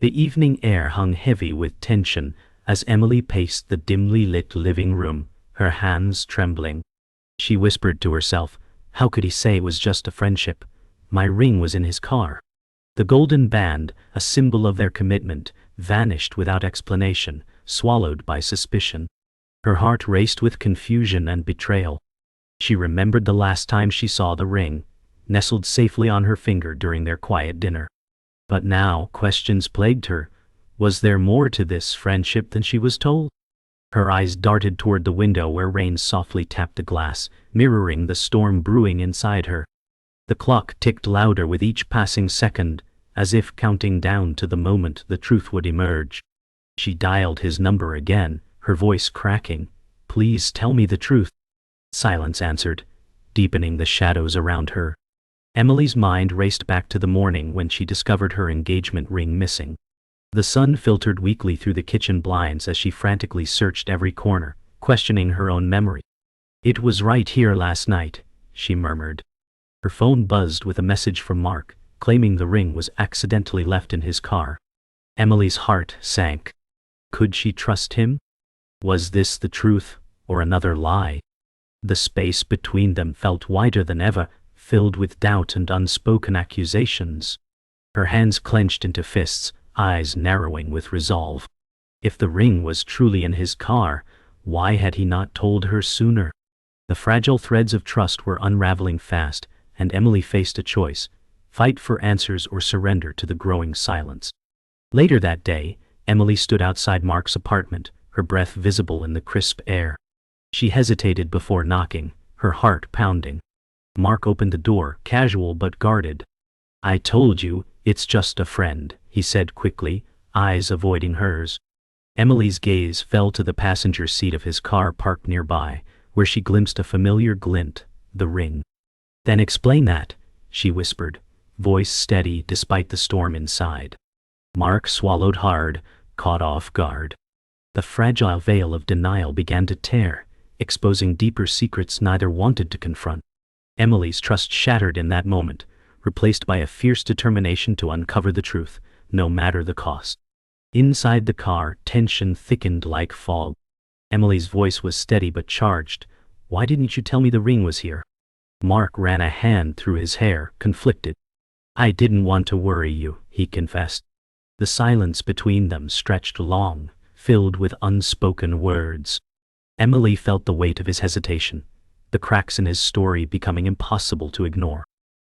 The evening air hung heavy with tension as Emily paced the dimly lit living room, her hands trembling. She whispered to herself, how could he say it was just a friendship? My ring was in his car. The golden band, a symbol of their commitment, vanished without explanation, swallowed by suspicion. Her heart raced with confusion and betrayal. She remembered the last time she saw the ring, nestled safely on her finger during their quiet dinner. But now questions plagued her. Was there more to this friendship than she was told? Her eyes darted toward the window where rain softly tapped the glass, mirroring the storm brewing inside her. The clock ticked louder with each passing second, as if counting down to the moment the truth would emerge. She dialed his number again, her voice cracking. Please tell me the truth. Silence answered, deepening the shadows around her. Emily's mind raced back to the morning when she discovered her engagement ring missing. The sun filtered weakly through the kitchen blinds as she frantically searched every corner, questioning her own memory. It was right here last night, she murmured. Her phone buzzed with a message from Mark, claiming the ring was accidentally left in his car. Emily's heart sank. Could she trust him? Was this the truth, or another lie? The space between them felt wider than ever, filled with doubt and unspoken accusations. Her hands clenched into fists, eyes narrowing with resolve. If the ring was truly in his car, why had he not told her sooner? The fragile threads of trust were unraveling fast, and Emily faced a choice: fight for answers or surrender to the growing silence. Later that day, Emily stood outside Mark's apartment, her breath visible in the crisp air. She hesitated before knocking, her heart pounding. Mark opened the door, casual but guarded. I told you, it's just a friend, he said quickly, eyes avoiding hers. Emily's gaze fell to the passenger seat of his car parked nearby, where she glimpsed a familiar glint, the ring. Then explain that, she whispered, voice steady despite the storm inside. Mark swallowed hard, caught off guard. The fragile veil of denial began to tear, exposing deeper secrets neither wanted to confront. Emily's trust shattered in that moment, replaced by a fierce determination to uncover the truth, no matter the cost. Inside the car, tension thickened like fog. Emily's voice was steady but charged. Why didn't you tell me the ring was here? Mark ran a hand through his hair, conflicted. I didn't want to worry you, he confessed. The silence between them stretched long, filled with unspoken words. Emily felt the weight of his hesitation, the cracks in his story becoming impossible to ignore.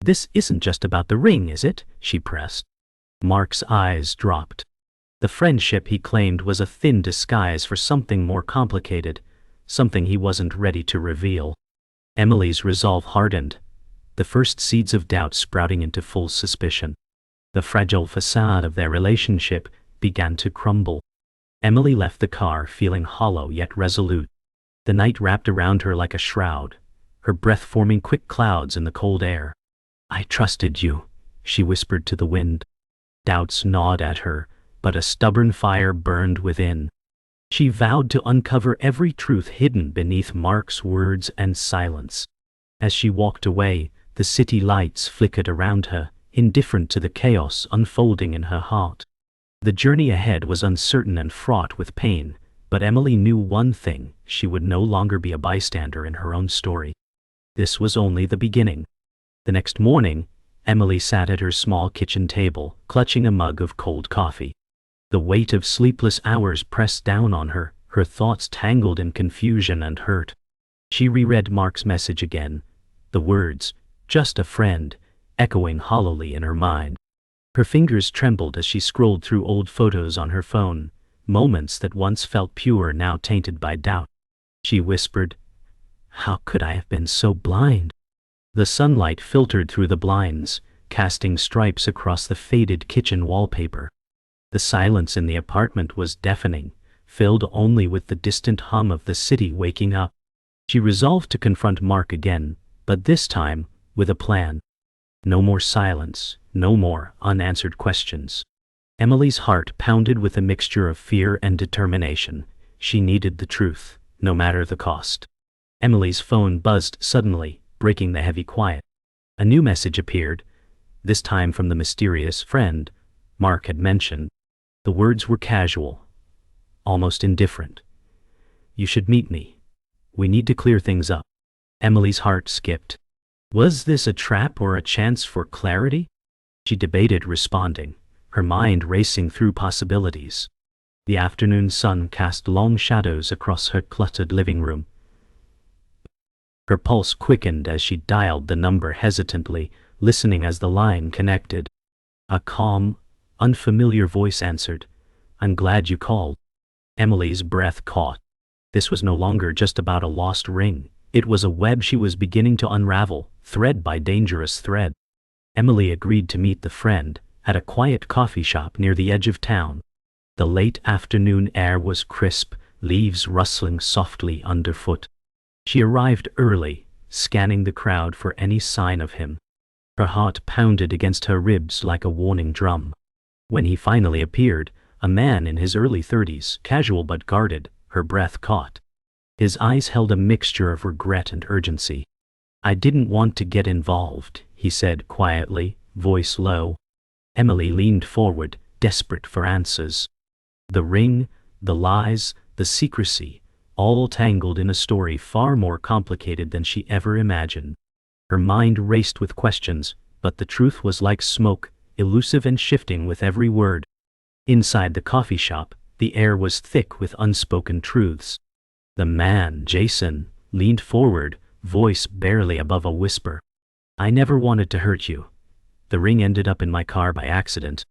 This isn't just about the ring, is it? She pressed. Mark's eyes dropped. The friendship he claimed was a thin disguise for something more complicated, something he wasn't ready to reveal. Emily's resolve hardened, the first seeds of doubt sprouting into full suspicion. The fragile facade of their relationship began to crumble. Emily left the car feeling hollow yet resolute. The night wrapped around her like a shroud, her breath forming quick clouds in the cold air. I trusted you, she whispered to the wind. Doubts gnawed at her, but a stubborn fire burned within. She vowed to uncover every truth hidden beneath Mark's words and silence. As she walked away, the city lights flickered around her, indifferent to the chaos unfolding in her heart. The journey ahead was uncertain and fraught with pain, but Emily knew one thing: she would no longer be a bystander in her own story. This was only the beginning. The next morning, Emily sat at her small kitchen table, clutching a mug of cold coffee. The weight of sleepless hours pressed down on her, her thoughts tangled in confusion and hurt. She reread Mark's message again, the words, just a friend, echoing hollowly in her mind. Her fingers trembled as she scrolled through old photos on her phone, moments that once felt pure now tainted by doubt. She whispered, how could I have been so blind? The sunlight filtered through the blinds, casting stripes across the faded kitchen wallpaper. The silence in the apartment was deafening, filled only with the distant hum of the city waking up. She resolved to confront Mark again, but this time, with a plan. No more silence, no more unanswered questions. Emily's heart pounded with a mixture of fear and determination. She needed the truth, no matter the cost. Emily's phone buzzed suddenly, breaking the heavy quiet. A new message appeared, this time from the mysterious friend Mark had mentioned. The words were casual, almost indifferent. You should meet me. We need to clear things up. Emily's heart skipped. Was this a trap or a chance for clarity? She debated responding, her mind racing through possibilities. The afternoon sun cast long shadows across her cluttered living room. Her pulse quickened as she dialed the number hesitantly, listening as the line connected. A calm, unfamiliar voice answered. I'm glad you called. Emily's breath caught. This was no longer just about a lost ring. It was a web she was beginning to unravel, thread by dangerous thread. Emily agreed to meet the friend at a quiet coffee shop near the edge of town. The late afternoon air was crisp, leaves rustling softly underfoot. She arrived early, scanning the crowd for any sign of him. Her heart pounded against her ribs like a warning drum. When he finally appeared, a man in his early 30s, casual but guarded, her breath caught. His eyes held a mixture of regret and urgency. I didn't want to get involved, he said quietly, voice low. Emily leaned forward, desperate for answers. The ring, the lies, the secrecy, all tangled in a story far more complicated than she ever imagined. Her mind raced with questions, but the truth was like smoke, elusive and shifting with every word. Inside the coffee shop, the air was thick with unspoken truths. The man, Jason, leaned forward, voice barely above a whisper. I never wanted to hurt you. The ring ended up in my car by accident.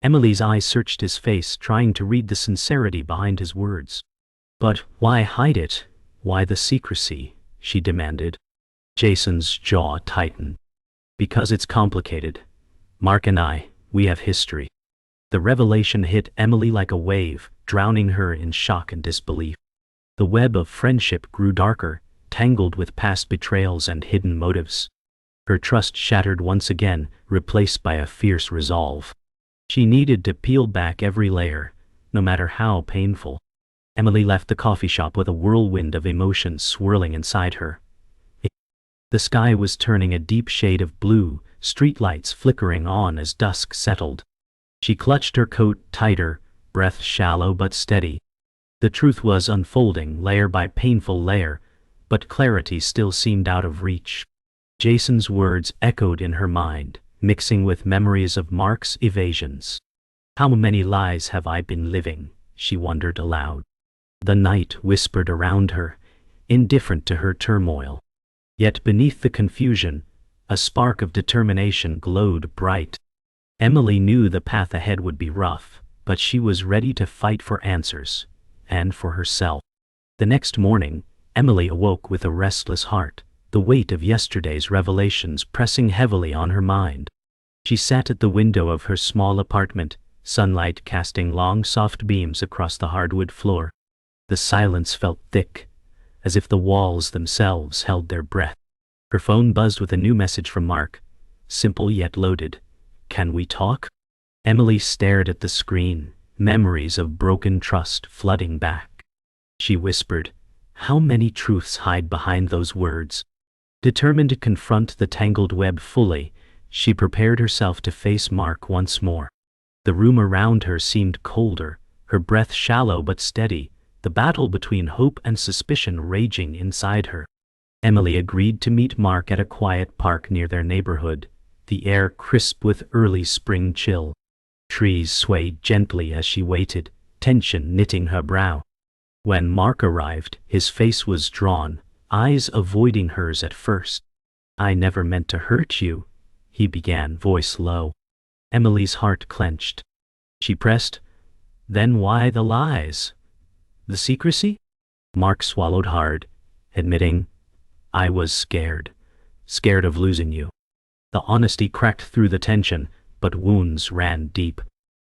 Emily's eyes searched his face, trying to read the sincerity behind his words. But why hide it? Why the secrecy? She demanded. Jason's jaw tightened. Because it's complicated. Mark and I, we have history. The revelation hit Emily like a wave, drowning her in shock and disbelief. The web of friendship grew darker, tangled with past betrayals and hidden motives. Her trust shattered once again, replaced by a fierce resolve. She needed to peel back every layer, no matter how painful. Emily left the coffee shop with a whirlwind of emotions swirling inside her. The sky was turning a deep shade of blue, streetlights flickering on as dusk settled. She clutched her coat tighter, breath shallow but steady. The truth was unfolding layer by painful layer, but clarity still seemed out of reach. Jason's words echoed in her mind, mixing with memories of Mark's evasions. How many lies have I been living? She wondered aloud. The night whispered around her, indifferent to her turmoil. Yet beneath the confusion, a spark of determination glowed bright. Emily knew the path ahead would be rough, but she was ready to fight for answers, and for herself. The next morning, Emily awoke with a restless heart, the weight of yesterday's revelations pressing heavily on her mind. She sat at the window of her small apartment, sunlight casting long soft beams across the hardwood floor. The silence felt thick, as if the walls themselves held their breath. Her phone buzzed with a new message from Mark, simple yet loaded. Can we talk? Emily stared at the screen, memories of broken trust flooding back. She whispered, how many truths hide behind those words? Determined to confront the tangled web fully, she prepared herself to face Mark once more. The room around her seemed colder, her breath shallow but steady, the battle between hope and suspicion raging inside her. Emily agreed to meet Mark at a quiet park near their neighborhood, the air crisp with early spring chill. Trees swayed gently as she waited, tension knitting her brow. When Mark arrived, his face was drawn, eyes avoiding hers at first. I never meant to hurt you, he began, voice low. Emily's heart clenched. She pressed, then why the lies? The secrecy? Mark swallowed hard, admitting, I was scared of losing you. The honesty cracked through the tension, but wounds ran deep.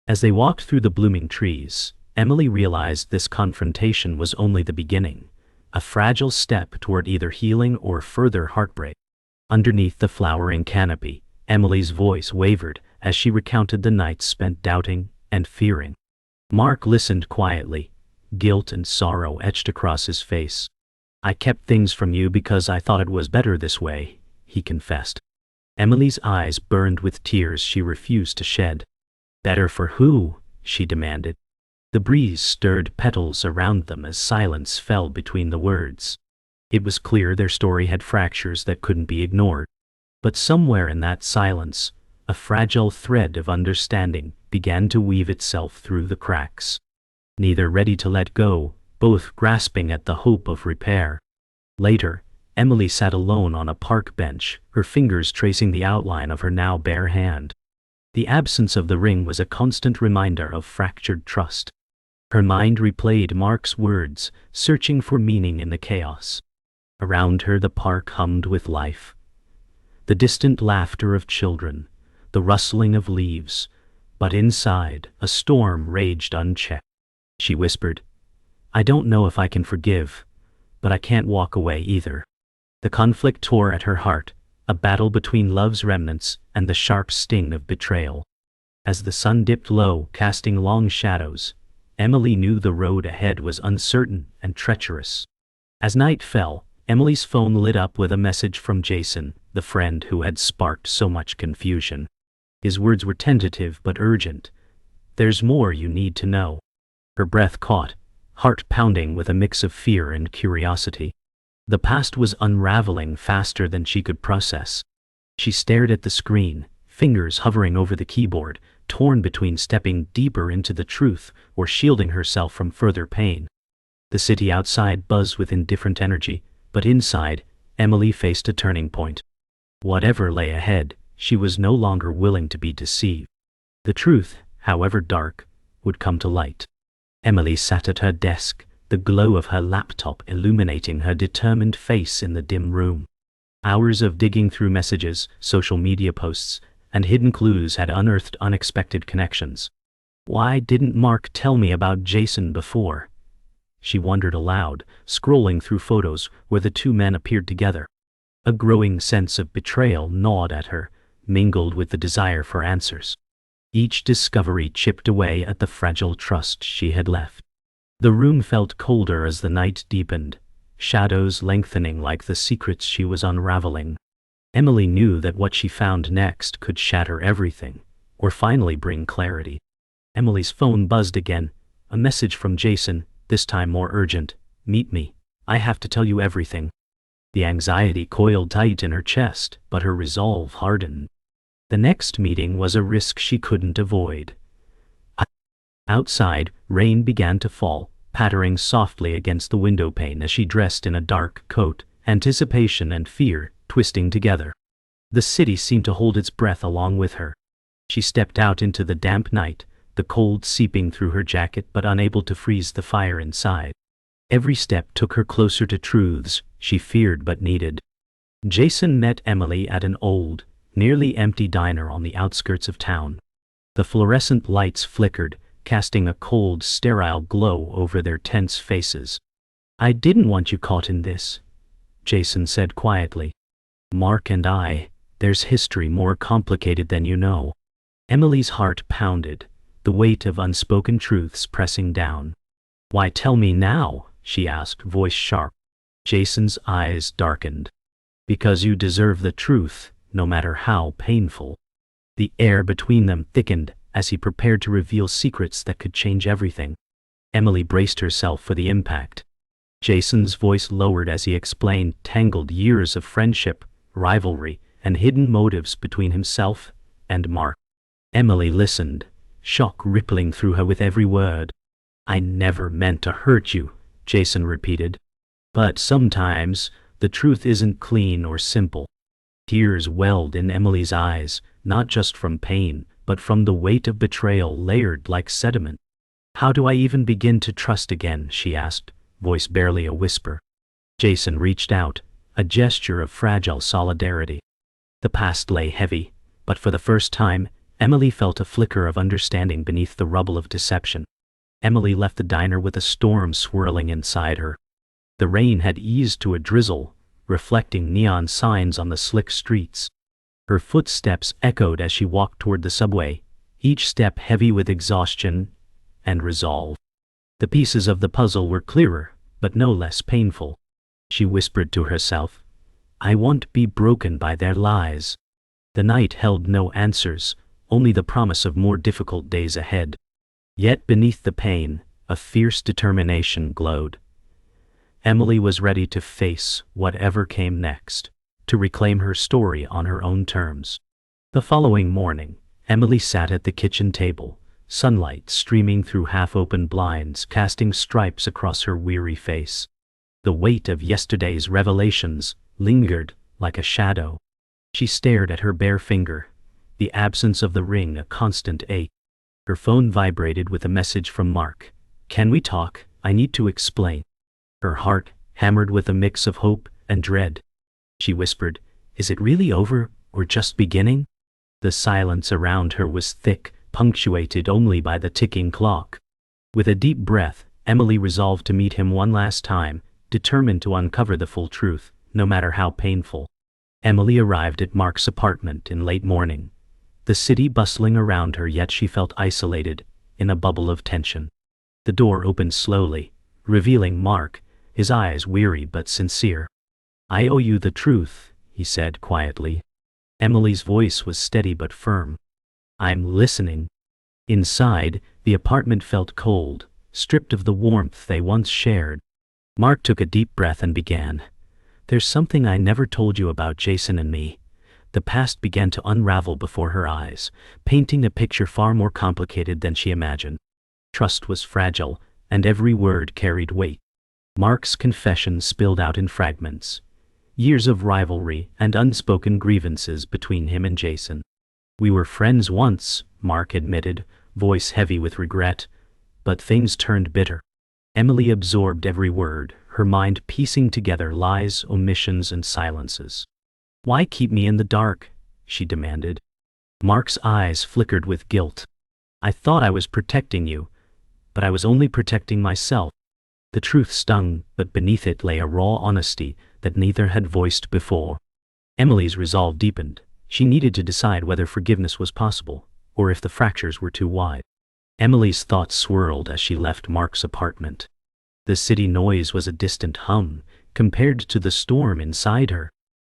As they walked through the blooming trees, Emily realized this confrontation was only the beginning, a fragile step toward either healing or further heartbreak. Underneath the flowering canopy, Emily's voice wavered as she recounted the nights spent doubting and fearing. Mark listened quietly, guilt and sorrow etched across his face. I kept things from you because I thought it was better this way, he confessed. Emily's eyes burned with tears she refused to shed. Better for who? she demanded. The breeze stirred petals around them as silence fell between the words. It was clear their story had fractures that couldn't be ignored. But somewhere in that silence, a fragile thread of understanding began to weave itself through the cracks. Neither ready to let go, both grasping at the hope of repair. Later, Emily sat alone on a park bench, her fingers tracing the outline of her now bare hand. The absence of the ring was a constant reminder of fractured trust. Her mind replayed Mark's words, searching for meaning in the chaos. Around her the park hummed with life. The distant laughter of children, the rustling of leaves, but inside, a storm raged unchecked. She whispered, "I don't know if I can forgive, but I can't walk away either." The conflict tore at her heart, a battle between love's remnants and the sharp sting of betrayal. As the sun dipped low, casting long shadows, Emily knew the road ahead was uncertain and treacherous. As night fell, Emily's phone lit up with a message from Jason, the friend who had sparked so much confusion. His words were tentative but urgent. "There's more you need to know." Her breath caught, heart pounding with a mix of fear and curiosity. The past was unraveling faster than she could process. She stared at the screen, fingers hovering over the keyboard, torn between stepping deeper into the truth or shielding herself from further pain. The city outside buzzed with indifferent energy, but inside, Emily faced a turning point. Whatever lay ahead, she was no longer willing to be deceived. The truth, however dark, would come to light. Emily sat at her desk, the glow of her laptop illuminating her determined face in the dim room. Hours of digging through messages, social media posts, and hidden clues had unearthed unexpected connections. Why didn't Mark tell me about Jason before? She wondered aloud, scrolling through photos where the two men appeared together. A growing sense of betrayal gnawed at her, mingled with the desire for answers. Each discovery chipped away at the fragile trust she had left. The room felt colder as the night deepened, shadows lengthening like the secrets she was unraveling. Emily knew that what she found next could shatter everything, or finally bring clarity. Emily's phone buzzed again, a message from Jason, this time more urgent. "Meet me. I have to tell you everything." The anxiety coiled tight in her chest, but her resolve hardened. The next meeting was a risk she couldn't avoid. Outside, rain began to fall, pattering softly against the window pane as she dressed in a dark coat, anticipation and fear twisting together. The city seemed to hold its breath along with her. She stepped out into the damp night, the cold seeping through her jacket but unable to freeze the fire inside. Every step took her closer to truths she feared but needed. Jason met Emily at an old, nearly empty diner on the outskirts of town. The fluorescent lights flickered, casting a cold, sterile glow over their tense faces. "I didn't want you caught in this," Jason said quietly. "Mark and there's history more complicated than you know." Emily's heart pounded, the weight of unspoken truths pressing down. "Why tell me now?" she asked, voice sharp. Jason's eyes darkened. "Because you deserve the truth, no matter how painful." The air between them thickened as he prepared to reveal secrets that could change everything. Emily braced herself for the impact. Jason's voice lowered as he explained tangled years of friendship, rivalry, and hidden motives between himself and Mark. Emily listened, shock rippling through her with every word. "I never meant to hurt you," Jason repeated. "But sometimes, the truth isn't clean or simple." Tears welled in Emily's eyes, not just from pain, but from the weight of betrayal layered like sediment. "How do I even begin to trust again?" she asked, voice barely a whisper. Jason reached out, a gesture of fragile solidarity. The past lay heavy, but for the first time, Emily felt a flicker of understanding beneath the rubble of deception. Emily left the diner with a storm swirling inside her. The rain had eased to a drizzle, reflecting neon signs on the slick streets. Her footsteps echoed as she walked toward the subway, each step heavy with exhaustion and resolve. The pieces of the puzzle were clearer, but no less painful. She whispered to herself, "I won't be broken by their lies." The night held no answers, only the promise of more difficult days ahead. Yet beneath the pain, a fierce determination glowed. Emily was ready to face whatever came next, to reclaim her story on her own terms. The following morning, Emily sat at the kitchen table, sunlight streaming through half-open blinds, casting stripes across her weary face. The weight of yesterday's revelations lingered like a shadow. She stared at her bare finger, the absence of the ring a constant ache. Her phone vibrated with a message from Mark. "Can we talk? I need to explain." Her heart hammered with a mix of hope and dread. She whispered, "Is it really over, or just beginning?" The silence around her was thick, punctuated only by the ticking clock. With a deep breath, Emily resolved to meet him one last time, determined to uncover the full truth, no matter how painful. Emily arrived at Mark's apartment in late morning, the city bustling around her, yet she felt isolated, in a bubble of tension. The door opened slowly, revealing Mark, his eyes weary but sincere. "I owe you the truth," he said quietly. Emily's voice was steady but firm. "I'm listening." Inside, the apartment felt cold, stripped of the warmth they once shared. Mark took a deep breath and began. "There's something I never told you about Jason and me." The past began to unravel before her eyes, painting a picture far more complicated than she imagined. Trust was fragile, and every word carried weight. Mark's confession spilled out in fragments. Years of rivalry and unspoken grievances between him and Jason. "We were friends once," Mark admitted, voice heavy with regret, "but things turned bitter." Emily absorbed every word, her mind piecing together lies, omissions, and silences. "Why keep me in the dark?" she demanded. Mark's eyes flickered with guilt. "I thought I was protecting you, but I was only protecting myself." The truth stung, but beneath it lay a raw honesty that neither had voiced before. Emily's resolve deepened. She needed to decide whether forgiveness was possible, or if the fractures were too wide. Emily's thoughts swirled as she left Mark's apartment. The city noise was a distant hum, compared to the storm inside her.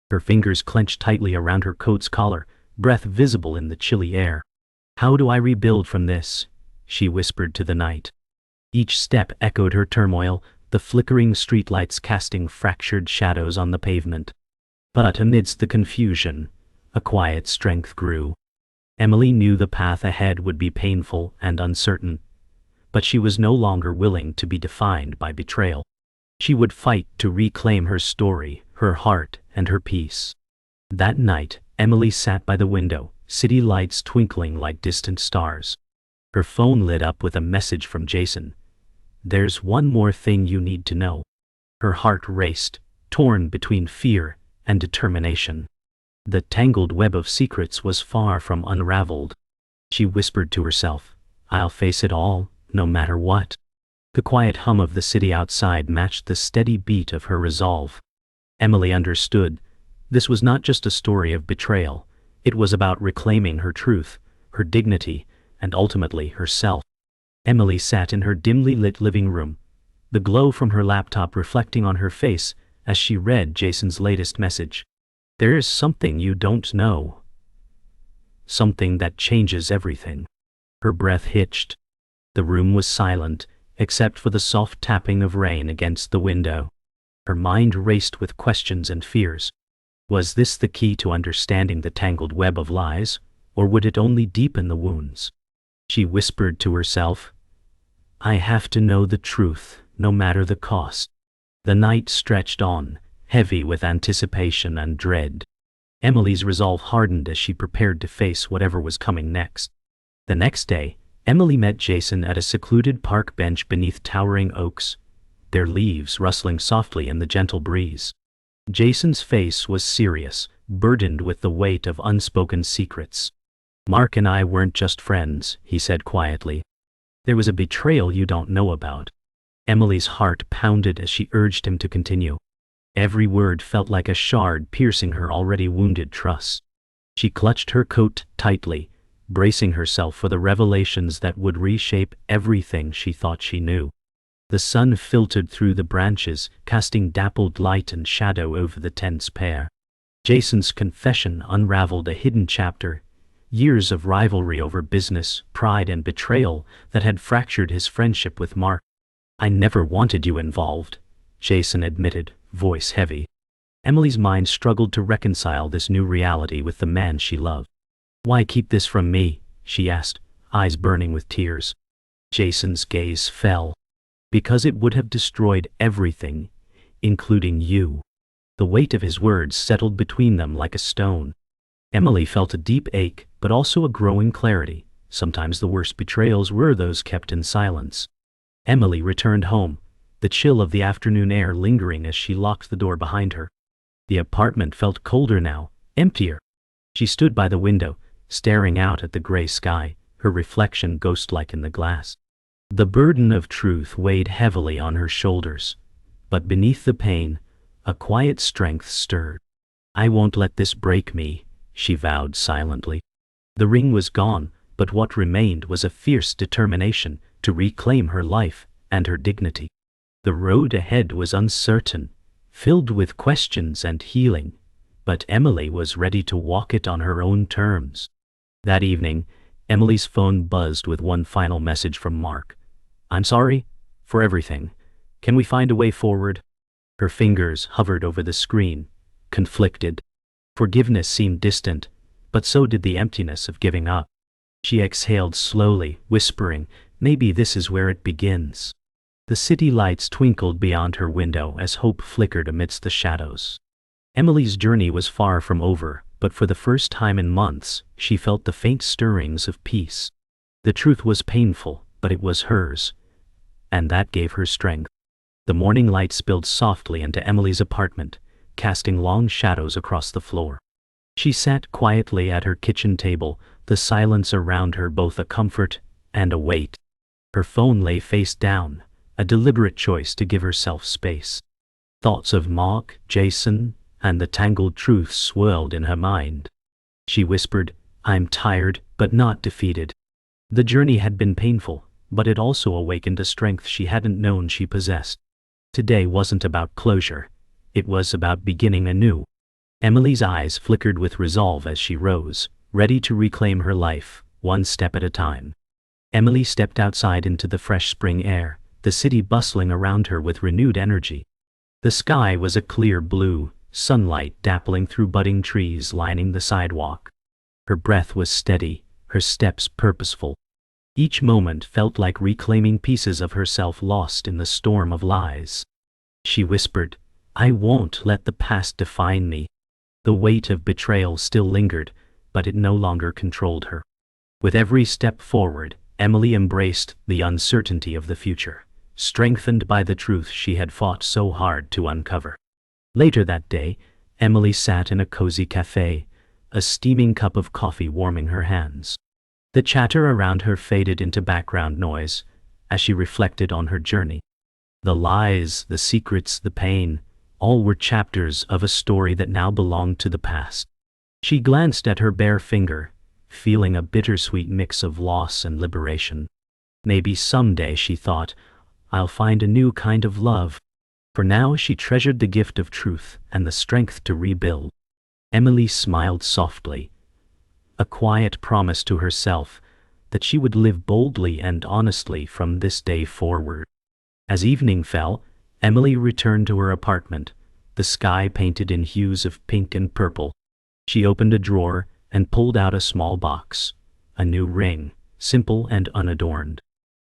Her fingers clenched tightly around her coat's collar, breath visible in the chilly air. "How do I rebuild from this?" she whispered to the night. Each step echoed her turmoil, the flickering streetlights casting fractured shadows on the pavement. But amidst the confusion, a quiet strength grew. Emily knew the path ahead would be painful and uncertain, but she was no longer willing to be defined by betrayal. She would fight to reclaim her story, her heart, and her peace. That night, Emily sat by the window, city lights twinkling like distant stars. Her phone lit up with a message from Jason. "There's one more thing you need to know." Her heart raced, torn between fear and determination. The tangled web of secrets was far from unraveled. She whispered to herself, "I'll face it all, no matter what." The quiet hum of the city outside matched the steady beat of her resolve. Emily understood. This was not just a story of betrayal. It was about reclaiming her truth, her dignity, and ultimately herself. Emily sat in her dimly lit living room, the glow from her laptop reflecting on her face as she read Jason's latest message. "There is something you don't know. Something that changes everything." Her breath hitched. The room was silent, except for the soft tapping of rain against the window. Her mind raced with questions and fears. Was this the key to understanding the tangled web of lies, or would it only deepen the wounds? She whispered to herself, "I have to know the truth, no matter the cost." The night stretched on, heavy with anticipation and dread. Emily's resolve hardened as she prepared to face whatever was coming next. The next day, Emily met Jason at a secluded park bench beneath towering oaks, their leaves rustling softly in the gentle breeze. Jason's face was serious, burdened with the weight of unspoken secrets. "Mark and I weren't just friends," he said quietly. "There was a betrayal you don't know about." Emily's heart pounded as she urged him to continue. Every word felt like a shard piercing her already wounded trust. She clutched her coat tightly, bracing herself for the revelations that would reshape everything she thought she knew. The sun filtered through the branches, casting dappled light and shadow over the tense pair. Jason's confession unraveled a hidden chapter, Years of rivalry over business, pride and betrayal that had fractured his friendship with Mark. "I never wanted you involved," Jason admitted, voice heavy. Emily's mind struggled to reconcile this new reality with the man she loved. "Why keep this from me?" she asked, eyes burning with tears. Jason's gaze fell. "Because it would have destroyed everything, including you." The weight of his words settled between them like a stone. Emily felt a deep ache, but also a growing clarity. Sometimes the worst betrayals were those kept in silence. Emily returned home, the chill of the afternoon air lingering as she locked the door behind her. The apartment felt colder now, emptier. She stood by the window, staring out at the gray sky, her reflection ghost-like in the glass. The burden of truth weighed heavily on her shoulders, but beneath the pain, a quiet strength stirred. "I won't let this break me," she vowed silently. The ring was gone, but what remained was a fierce determination to reclaim her life and her dignity. The road ahead was uncertain, filled with questions and healing, but Emily was ready to walk it on her own terms. That evening, Emily's phone buzzed with one final message from Mark. "I'm sorry for everything. Can we find a way forward?" Her fingers hovered over the screen, conflicted. Forgiveness seemed distant, but so did the emptiness of giving up. She exhaled slowly, whispering, "Maybe this is where it begins." The city lights twinkled beyond her window as hope flickered amidst the shadows. Emily's journey was far from over, but for the first time in months, she felt the faint stirrings of peace. The truth was painful, but it was hers, and that gave her strength. The morning light spilled softly into Emily's apartment, casting long shadows across the floor. She sat quietly at her kitchen table, the silence around her both a comfort and a weight. Her phone lay face down, a deliberate choice to give herself space. Thoughts of Mark, Jason, and the tangled truth swirled in her mind. She whispered, "I'm tired, but not defeated." The journey had been painful, but it also awakened a strength she hadn't known she possessed. Today wasn't about closure. It was about beginning anew. Emily's eyes flickered with resolve as she rose, ready to reclaim her life, one step at a time. Emily stepped outside into the fresh spring air, the city bustling around her with renewed energy. The sky was a clear blue, sunlight dappling through budding trees lining the sidewalk. Her breath was steady, her steps purposeful. Each moment felt like reclaiming pieces of herself lost in the storm of lies. She whispered, "I won't let the past define me." The weight of betrayal still lingered, but it no longer controlled her. With every step forward, Emily embraced the uncertainty of the future, strengthened by the truth she had fought so hard to uncover. Later that day, Emily sat in a cozy cafe, a steaming cup of coffee warming her hands. The chatter around her faded into background noise as she reflected on her journey. The lies, the secrets, the pain, all were chapters of a story that now belonged to the past. She glanced at her bare finger, feeling a bittersweet mix of loss and liberation. Maybe someday, she thought, I'll find a new kind of love. For now she treasured the gift of truth and the strength to rebuild. Emily smiled softly, a quiet promise to herself that she would live boldly and honestly from this day forward. As evening fell, Emily returned to her apartment, the sky painted in hues of pink and purple. She opened a drawer and pulled out a small box, a new ring, simple and unadorned.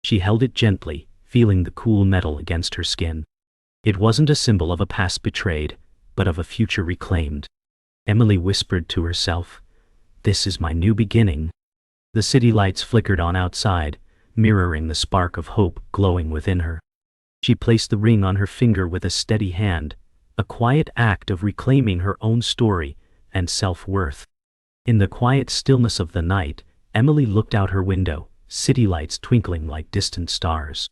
She held it gently, feeling the cool metal against her skin. It wasn't a symbol of a past betrayed, but of a future reclaimed. Emily whispered to herself, "This is my new beginning." The city lights flickered on outside, mirroring the spark of hope glowing within her. She placed the ring on her finger with a steady hand, a quiet act of reclaiming her own story and self-worth. In the quiet stillness of the night, Emily looked out her window, city lights twinkling like distant stars.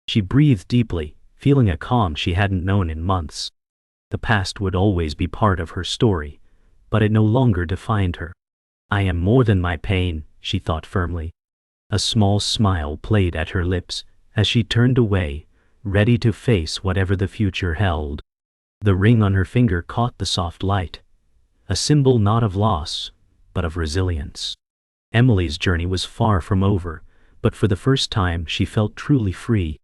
She breathed deeply, feeling a calm she hadn't known in months. The past would always be part of her story, but it no longer defined her. "I am more than my pain," she thought firmly. A small smile played at her lips as she turned away, ready to face whatever the future held. The ring on her finger caught the soft light, a symbol not of loss, but of resilience. Emily's journey was far from over, but for the first time she felt truly free.